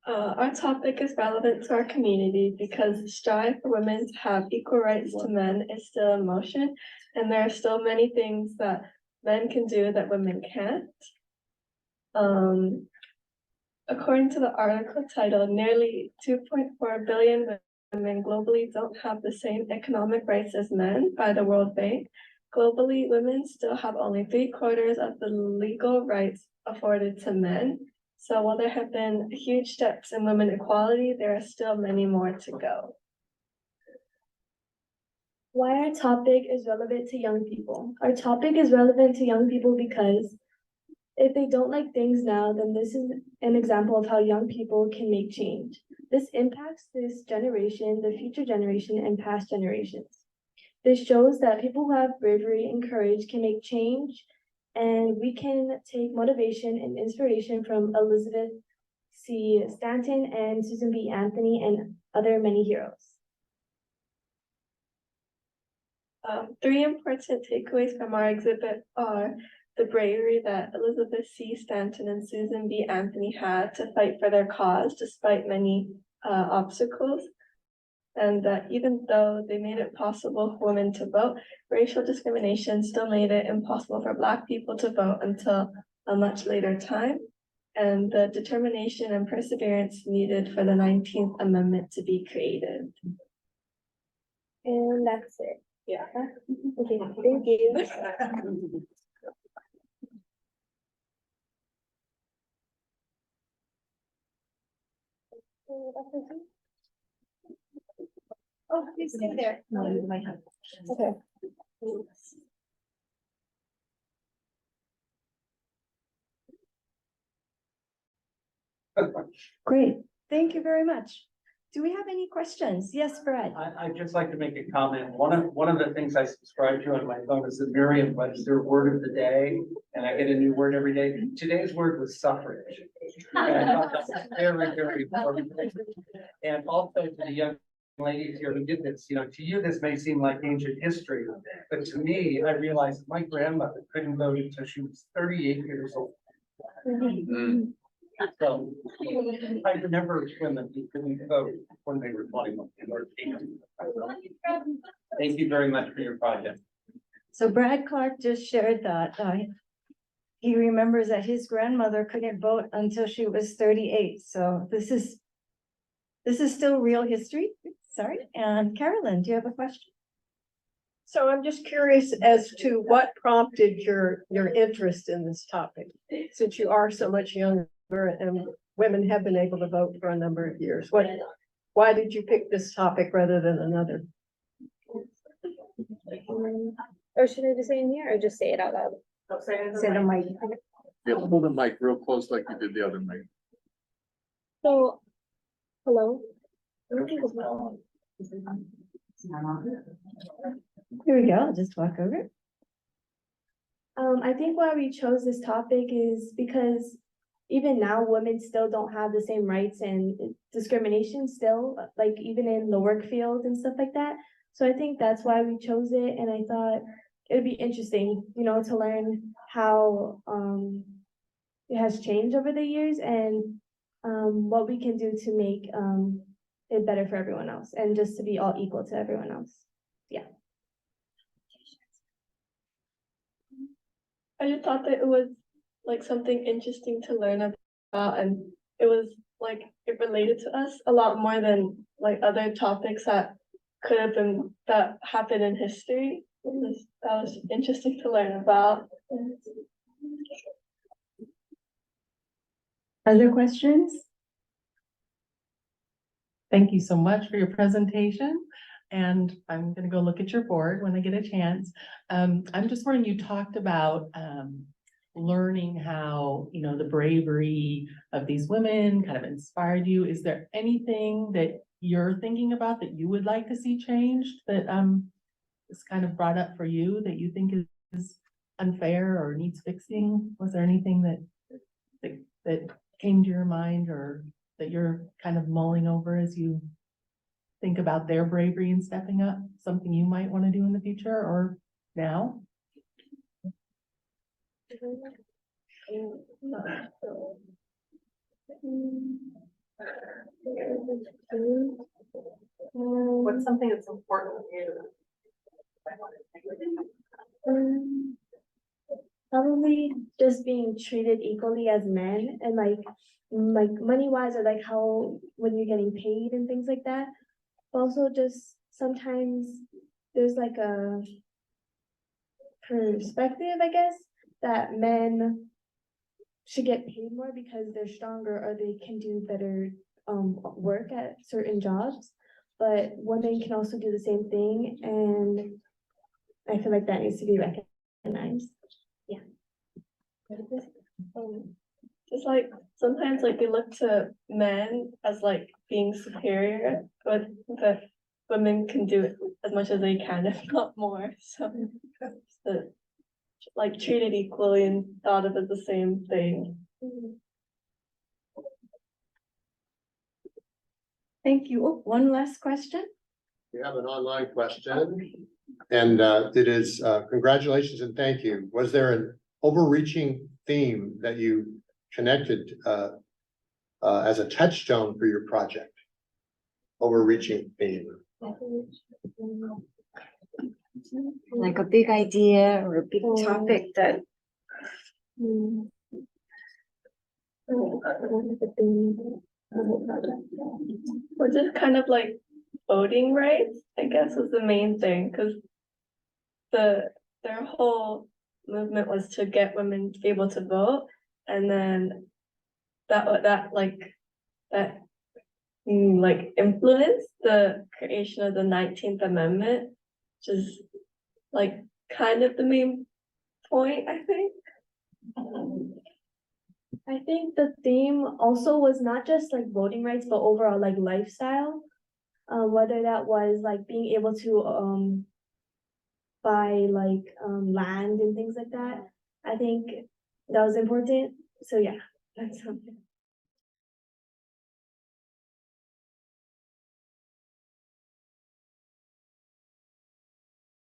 Our topic is relevant to our community because the strive for women to have equal rights to men is still in motion, and there are still many things that men can do that women can't. According to the article titled "Nearly 2.4 billion women globally don't have the same economic rights as men" by the World Bank, globally, women still have only 3/4 of the legal rights afforded to men. So while there have been huge steps in women equality, there are still many more to go. Why our topic is relevant to young people. Our topic is relevant to young people because if they don't like things now, then this is an example of how young people can make change. This impacts this generation, the future generation, and past generations. This shows that people who have bravery and courage can make change, and we can take motivation and inspiration from Elizabeth C. Stanton and Susan B. Anthony and other many heroes. 3 important takeaways from our exhibit are the bravery that Elizabeth C. Stanton and Susan B. Anthony had to fight for their cause despite many obstacles, and that even though they made it possible for women to vote, racial discrimination still made it impossible for Black people to vote until a much later time, and the determination and perseverance needed for the 19th Amendment to be created. And that's it. Yeah. Okay, thank you. Oh, please stay there. No, you might have. Okay. Great, thank you very much. Do we have any questions? Yes, Brad. I'd just like to make a comment. One of the things I subscribe to on my phone is the Merriam-Webster their word of the day, and I get a new word every day. Today's word was suffrage. And I thought that was very, very important. And also to the young ladies here who did this, to you, this may seem like ancient history, but to me, I realized my grandmother couldn't vote until she was 38 years old. So I remember women who couldn't vote when they were 21 or 18. Thank you very much for your project. So Brad Clark just shared that he remembers that his grandmother couldn't vote until she was 38. So this is still real history. Sorry. And Carolyn, do you have a question? So I'm just curious as to what prompted your interest in this topic, since you are so much younger and women have been able to vote for a number of years. Why did you pick this topic rather than another? Or should I just say in here or just say it out loud? Say the mic. Yeah, hold the mic real close like you did the other mic. So, hello? Here we go. I'll just walk over. I think why we chose this topic is because even now women still don't have the same rights and discrimination still, like even in the work field and stuff like that. So I think that's why we chose it, and I thought it would be interesting, to learn how it has changed over the years and what we can do to make it better for everyone else and just to be all equal to everyone else. Yeah. I just thought that it was like something interesting to learn about, and it was like it related to us a lot more than like other topics that happened in history. That was interesting to learn about. Other questions? Thank you so much for your presentation. And I'm going to go look at your board when I get a chance. I'm just wondering, you talked about learning how, the bravery of these women kind of inspired you. Is there anything that you're thinking about that you would like to see changed that is kind of brought up for you that you think is unfair or needs fixing? Was there anything that came to your mind or that you're kind of mulling over as you think about their bravery and stepping up, something you might want to do in the future or now? What's something that's important to you? Probably just being treated equally as men and like money wise or like how when you're getting paid and things like that. Also just sometimes there's like a perspective, I guess, that men should get paid more because they're stronger or they can do better work at certain jobs. But women can also do the same thing, and I feel like that needs to be recognized. Yeah. Just like sometimes like we look to men as like being superior, but the women can do it as much as they can, if not more. So like treated equally and thought of as the same thing. Thank you. Oh, one last question. We have an online question, and it is congratulations and thank you. Was there an overreaching theme that you connected as a touchstone for your project? Overreaching theme. Like a big idea or a big topic that Or just kind of like voting rights, I guess, was the main thing, because their whole movement was to get women able to vote, and then that influenced the creation of the 19th Amendment, which is like kind of the main point, I think. I think the theme also was not just like voting rights, but overall like lifestyle. Whether that was like being able to buy like land and things like that. I think that was important. So yeah, that's something.